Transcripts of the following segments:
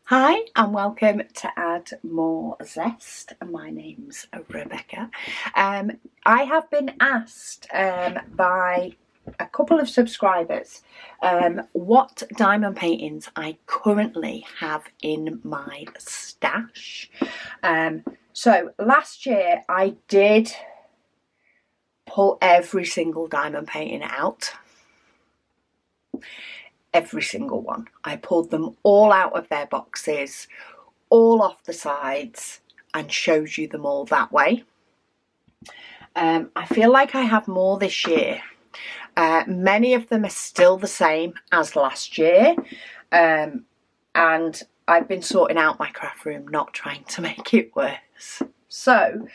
Hi and welcome to Add More Zest. My name's Rebecca. I have been asked by a couple of subscribers what diamond paintings I currently have in my stash. So last year I did pull every single diamond painting out. Every single one. I pulled them all out of their boxes, all off the sides, and showed you them all that way. I feel like I have more this year. Many of them are still the same as last year, and I've been sorting out my craft room, not trying to make it worse. So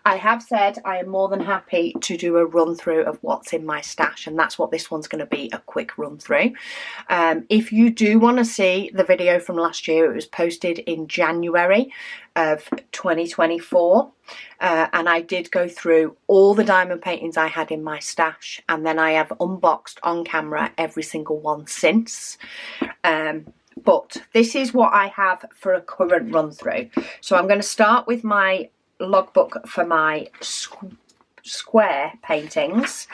I have said I am more than happy to do a run through of what's in my stash, and that's what this one's going to be, a quick run through. If you do want to see the video from last year, it was posted in January of 2024, and I did go through all the diamond paintings I had in my stash, and then I have unboxed on camera every single one since. But this is what I have for a current run through. So I'm going to start with my logbook for my square paintings,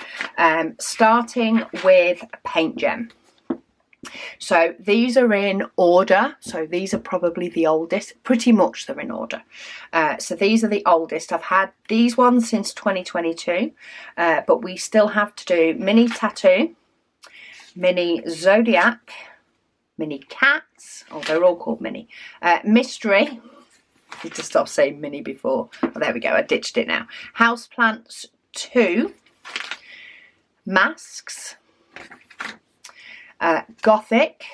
starting with PaintGem. So these are in order. So these are probably the oldest, pretty much they're in order. So these are the oldest. I've had these ones since 2022, but we still have to do Mini Tattoo, Mini Zodiac, Mini Cats, oh they're all called Mini, Mystery, I need to stop saying Mini before, oh there we go, I ditched it now, Houseplants 2, Masks, Gothic,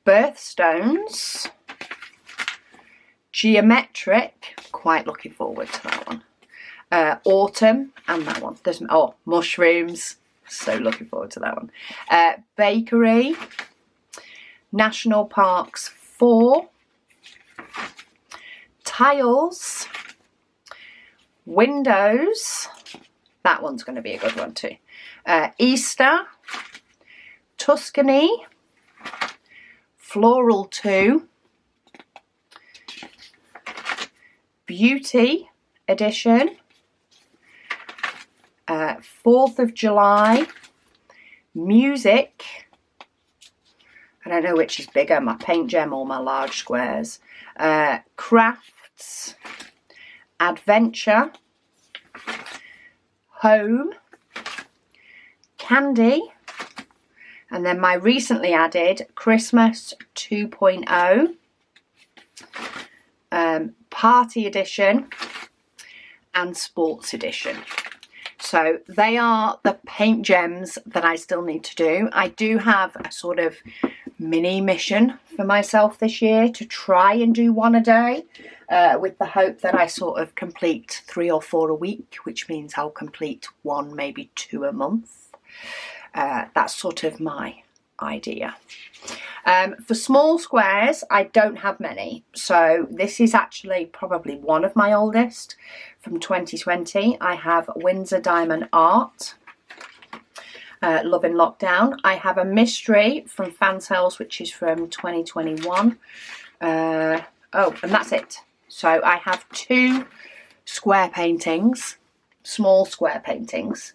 Birthstones, Geometric, quite looking forward to that one, Autumn, and that one, there's, oh, Mushrooms, so looking forward to that one, Bakery, National Parks 4, Tiles, Windows, that one's going to be a good one too, Easter, Tuscany, Floral 2, Beauty Edition, 4th of July, Music, I don't know which is bigger, my PaintGem or my large squares, Crafts, Adventure, Home, Candy, and then my recently added Christmas 2.0, Party Edition, and Sports Edition. So they are the PaintGems that I still need to do. I do have a sort of mini mission for myself this year to try and do one a day, with the hope that I sort of complete 3 or 4 a week, which means I'll complete 1, maybe 2 a month. That's sort of my idea. For small squares, I don't have many. So this is actually probably one of my oldest from 2020. I have Windsor Diamond Art, Love in Lockdown. I have a Mystery from Fan Sales, which is from 2021. Oh, and that's it. So I have 2 square paintings, small square paintings,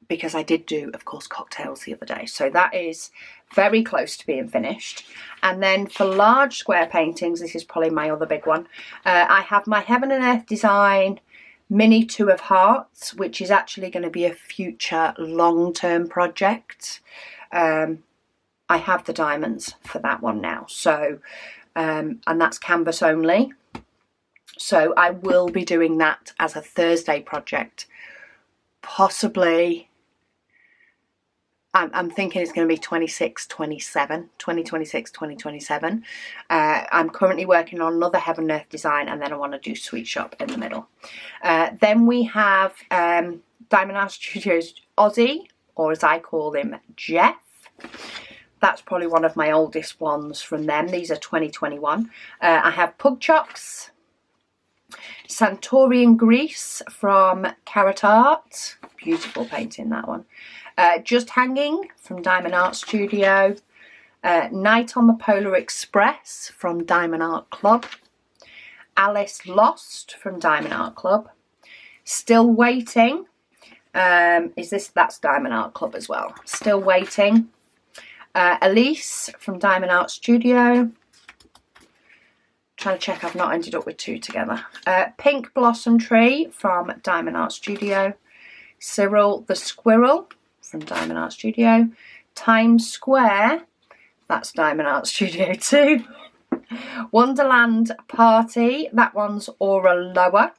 because I did do, of course, cocktails the other day. So that is very close to being finished. And then for large square paintings, this is probably my other big one. I have my Heaven and Earth Design Mini 2 of Hearts, which is actually going to be a future long-term project. I have the diamonds for that one now. So, and that's canvas only. So I will be doing that as a Thursday project, possibly. I'm thinking it's going to be 2026, 2027. I'm currently working on another Heaven and Earth design, and then I want to do Sweet Shop in the middle. Then we have Diamond Art Studios Aussie, or as I call him, Jeff. That's probably one of my oldest ones from them. These are 2021. I have Pug Chops, Santorian Greece from Carrot Art. Beautiful painting, that one. Just Hanging from Diamond Art Studio. Night on the Polar Express from Diamond Art Club. Alice Lost from Diamond Art Club. Still Waiting. That's Diamond Art Club as well. Still Waiting. Elise from Diamond Art Studio. Trying to check I've not ended up with two together. Pink Blossom Tree from Diamond Art Studio. Cyril the Squirrel from Diamond Art Studio. Times Square, that's Diamond Art Studio too. Wonderland Party, that one's Aura Lower.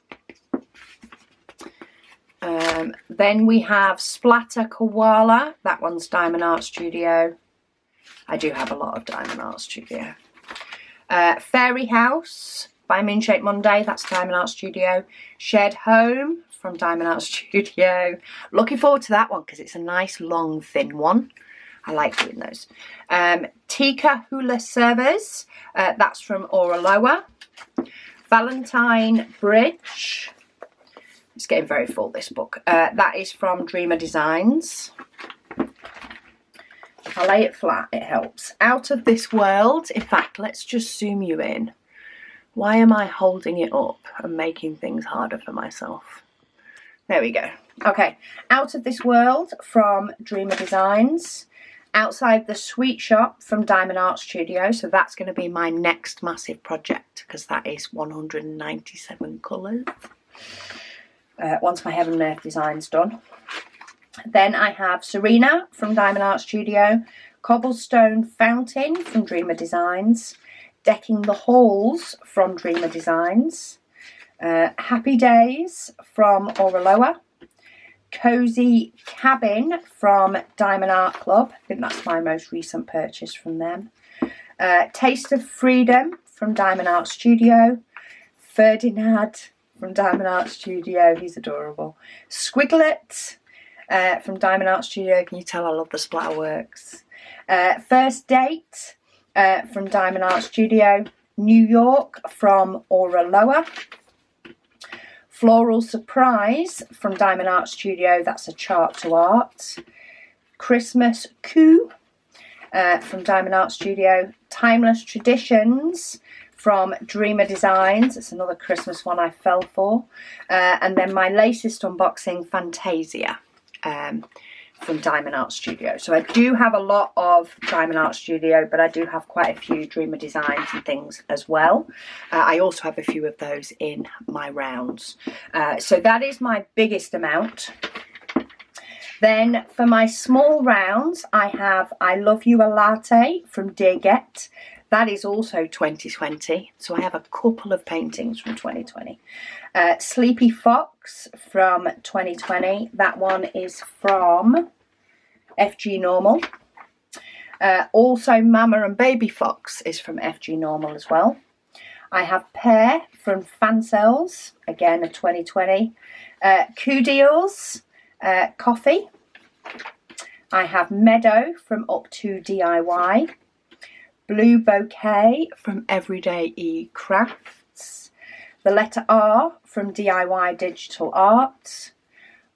Then we have Splatter Koala, that one's Diamond Art Studio. I do have a lot of Diamond Art Studio. Fairy House by Moonshape Monday, that's Diamond Art Studio. Shared Home from Diamond Art Studio. Looking forward to that one because it's a nice long thin one. I like doing those. Tika Hula Servers, that's from Aura Lower. Valentine Bridge. It's getting very full, this book. That is from Dreamer Designs. If I lay it flat, it helps. Out of This World. In fact, let's just zoom you in. Why am I holding it up and making things harder for myself? There we go. Okay. Out of This World from Dreamer Designs. Outside the Sweet Shop from Diamond Art Studio. So that's going to be my next massive project because that is 197 colours. Once my Heaven and Earth design's done. Then I have Serena from Diamond Art Studio. Cobblestone Fountain from Dreamer Designs. Decking the Halls from Dreamer Designs. Happy Days from Aura Lower. Cozy Cabin from Diamond Art Club. I think that's my most recent purchase from them. Taste of Freedom from Diamond Art Studio. Ferdinand from Diamond Art Studio. He's adorable. Squiglet from Diamond Art Studio. Can you tell I love the splatter works? First Date from Diamond Art Studio. New York from Aura Lower. Floral Surprise from Diamond Art Studio. That's a chart to art. Christmas Coup from Diamond Art Studio. Timeless Traditions from Dreamer Designs. It's another Christmas one I fell for. And then my latest unboxing, Fantasia, from Diamond Art Studio. So I do have a lot of Diamond Art Studio, but I do have quite a few Dreamer Designs and things as well. I also have a few of those in my rounds. So that is my biggest amount. Then for my small rounds, I have I Love You A Latte from Dear Get. That is also 2020. So I have a couple of paintings from 2020. Sleepy Fox from 2020. That one is from FG Normal. Also Mama and Baby Fox is from FG Normal as well. I have Pear from Fancells, again a 2020. Kudiels Coffee. I have Meadow from Up To DIY. Blue Bouquet from Everyday E Crafts. The letter R from DIY Digital Art.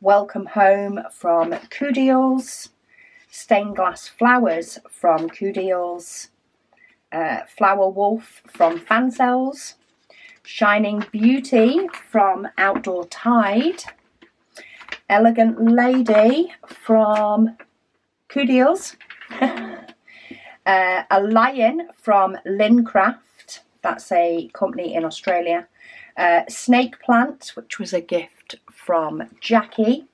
Welcome Home from Kudiels. Stained Glass Flowers from Kudiels. Flower Wolf from Fancells. Shining Beauty from Outdoor Tide. Elegant Lady from Kudiels. A Lion from Lincraft, that's a company in Australia. Snake Plant, which was a gift from Jackie.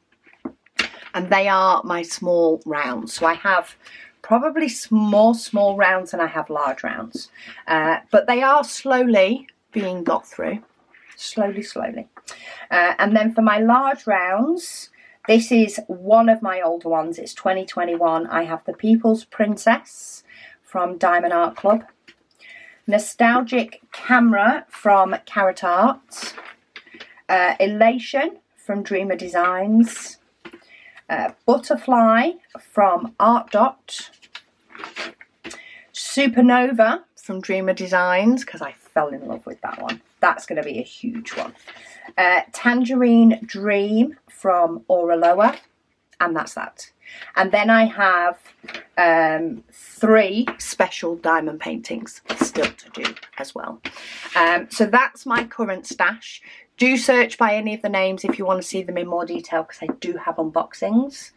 And they are my small rounds. So I have probably more small rounds than I have large rounds. But they are slowly being got through. Slowly. And then for my large rounds, this is one of my older ones. It's 2021. I have the People's Princess from Diamond Art Club. Nostalgic Camera from Carrot Art. Elation from Dreamer Designs. Butterfly from Art Dot. Supernova from Dreamer Designs, because I fell in love with that one. That's going to be a huge one. Tangerine Dream from Aura Lower, and that's that. And then I have 3 special diamond paintings still to do as well. So that's my current stash. Do search by any of the names if you want to see them in more detail, because I do have unboxings.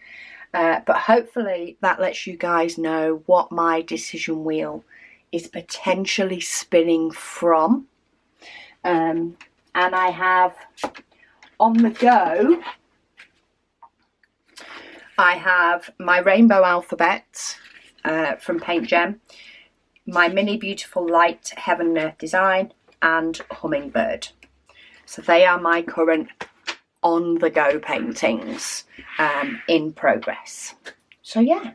But hopefully that lets you guys know what my decision wheel is potentially spinning from. And I have on the go, I have my rainbow alphabet from PaintGem, my mini beautiful light heaven and earth design, and hummingbird. So they are my current on the go paintings in progress. So yeah,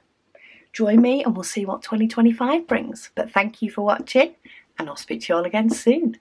join me and we'll see what 2025 brings. But thank you for watching, and I'll speak to you all again soon.